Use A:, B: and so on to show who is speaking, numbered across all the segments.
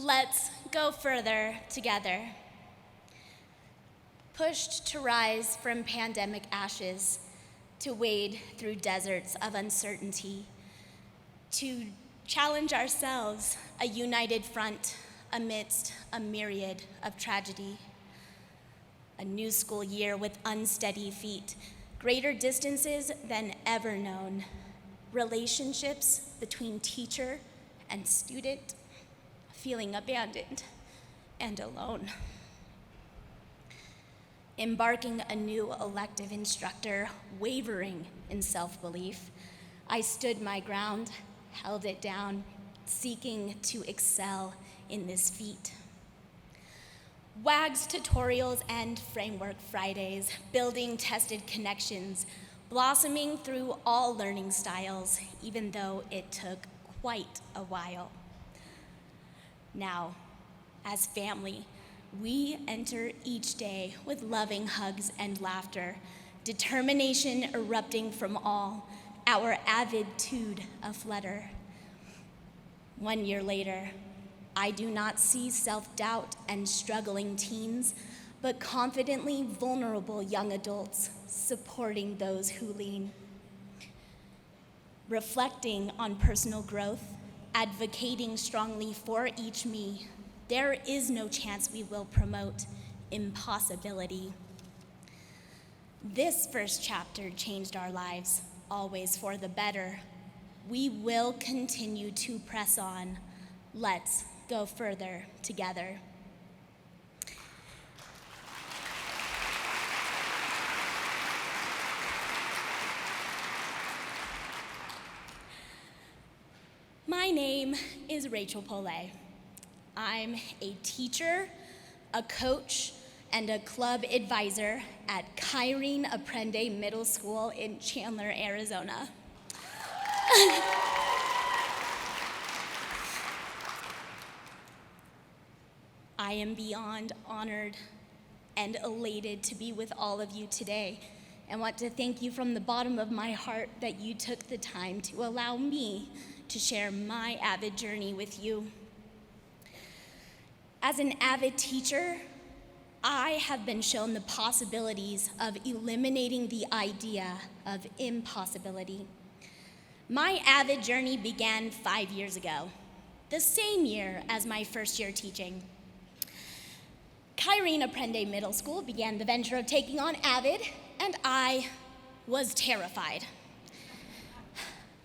A: Let's go further together. Pushed to rise from pandemic ashes, to wade through deserts of uncertainty, to challenge ourselves, a united front amidst a myriad of tragedy. A new school year with unsteady feet, greater distances than ever known, relationships between teacher and student, feeling abandoned and alone. Embarking a new elective instructor, wavering in self-belief, I stood my ground, held it down, seeking to excel in this feat. WAG's tutorials and Framework Fridays, building tested connections, blossoming through all learning styles, even though it took quite a while. Now, as family, we enter each day with loving hugs and laughter, determination erupting from all, our aviditude aflutter. 1 year later, I do not see self-doubt and struggling teens, but confidently vulnerable young adults supporting those who lean. Reflecting on personal growth, advocating strongly for each me, there is no chance we will promote impossibility. This first chapter changed our lives, always for the better. We will continue to press on. Let's go further together. My name is Rachel Polay. I'm a teacher, a coach, and a club advisor at Kyrene Aprende Middle School in Chandler, Arizona. I am beyond honored and elated to be with all of you today, and want to thank you from the bottom of my heart that you took the time to allow me to share my AVID journey with you. As an AVID teacher, I have been shown the possibilities of eliminating the idea of impossibility. My AVID journey began 5 years ago, the same year as my first year teaching. Kyrene Aprende Middle School began the venture of taking on AVID, and I was terrified.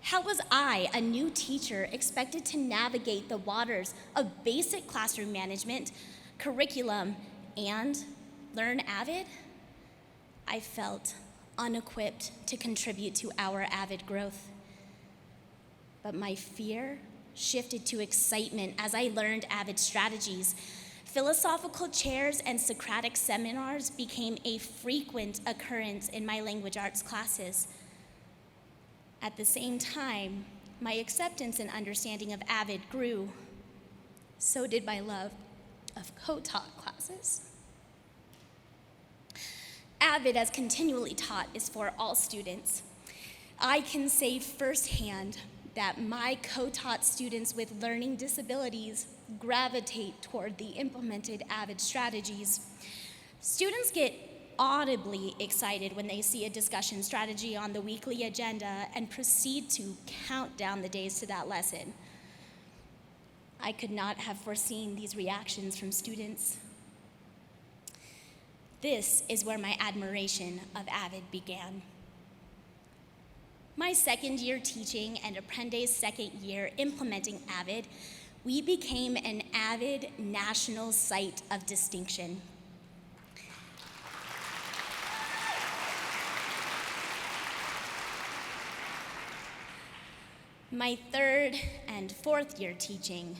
A: How was I, a new teacher, expected to navigate the waters of basic classroom management, curriculum, and learn AVID? I felt unequipped to contribute to our AVID growth. But my fear shifted to excitement as I learned AVID strategies. Philosophical chairs and Socratic seminars became a frequent occurrence in my language arts classes. At the same time, my acceptance and understanding of AVID grew. So did my love of co-taught classes. AVID, as continually taught, is for all students. I can say firsthand that my co-taught students with learning disabilities gravitate toward the implemented AVID strategies. Students get audibly excited when they see a discussion strategy on the weekly agenda and proceed to count down the days to that lesson. I could not have foreseen these reactions from students. This is where my admiration of AVID began. My second year teaching and Aprende's second year implementing AVID, we became an AVID national site of distinction. My third and fourth year teaching,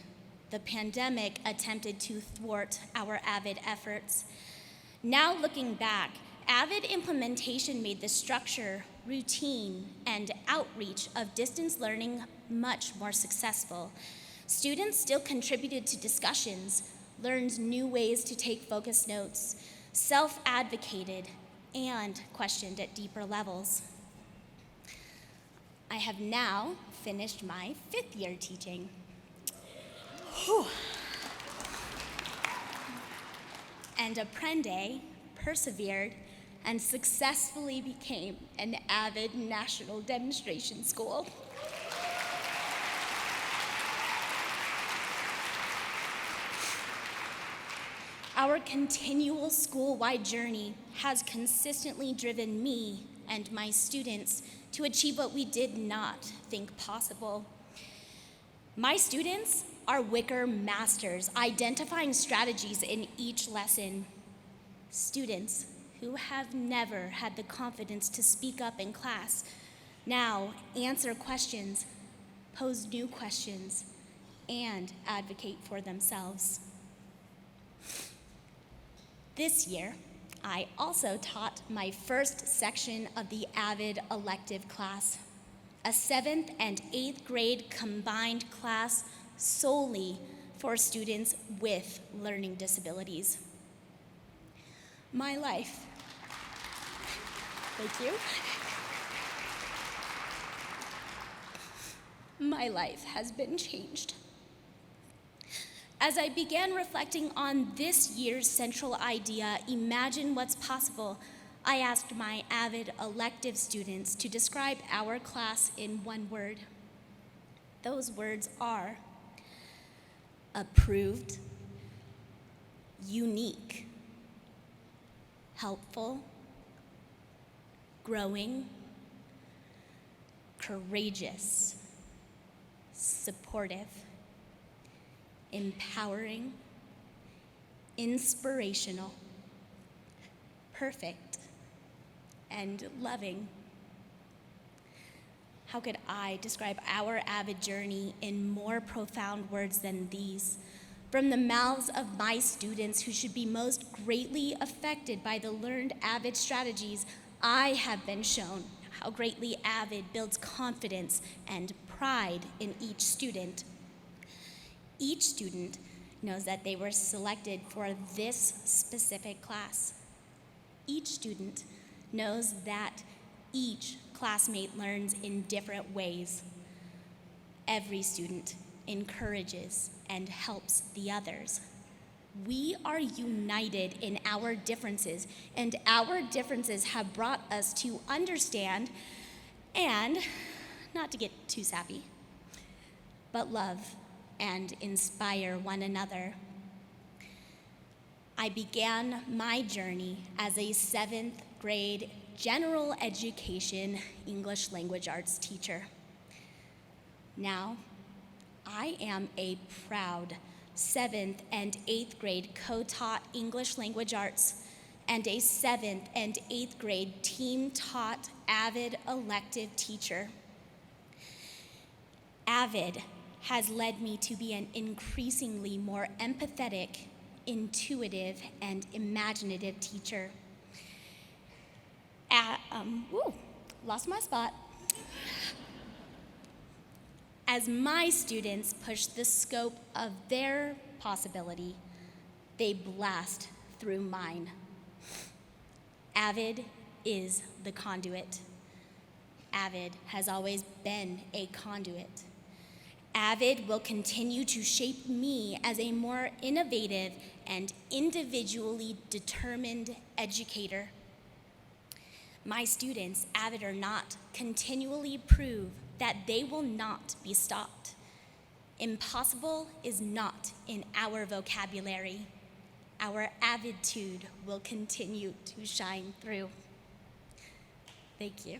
A: the pandemic attempted to thwart our AVID efforts. Now looking back, AVID implementation made the structure, routine, and outreach of distance learning much more successful. Students still contributed to discussions, learned new ways to take focus notes, self-advocated, and questioned at deeper levels. I have now finished my fifth year teaching. Whew. and apprende persevered and successfully became an AVID National Demonstration School. Our continual school-wide journey has consistently driven me and my students to achieve what we did not think possible. My students are Wicker masters, identifying strategies in each lesson. Students who have never had the confidence to speak up in class now answer questions, pose new questions, and advocate for themselves. This year, I also taught my first section of the AVID elective class, a 7th and 8th grade combined class solely for students with learning disabilities. My life, thank you. My life has been changed. As I began reflecting on this year's central idea, imagine what's possible, I asked my AVID elective students to describe our class in one word. Those words are approved, unique, helpful, growing, courageous, supportive, empowering, inspirational, perfect, and loving. How could I describe our AVID journey in more profound words than these? From the mouths of my students who should be most greatly affected by the learned AVID strategies, I have been shown how greatly AVID builds confidence and pride in each student. Each student knows that they were selected for this specific class. Each student knows that each classmate learns in different ways. Every student encourages and helps the others. We are united in our differences, and our differences have brought us to understand and, not to get too sappy, but love and inspire one another. I began my journey as a 7th grade general education English language arts teacher. Now, I am a proud 7th and 8th grade co-taught English language arts and a 7th and 8th grade team-taught AVID elective teacher. AVID has led me to be an increasingly more empathetic, intuitive, and imaginative teacher. Lost my spot. As my students push the scope of their possibility, they blast through mine. AVID is the conduit. AVID has always been a conduit. AVID will continue to shape me as a more innovative and individually determined educator. My students, AVID or not, continually prove that they will not be stopped. Impossible is not in our vocabulary. Our AVIDtude will continue to shine through. Thank you.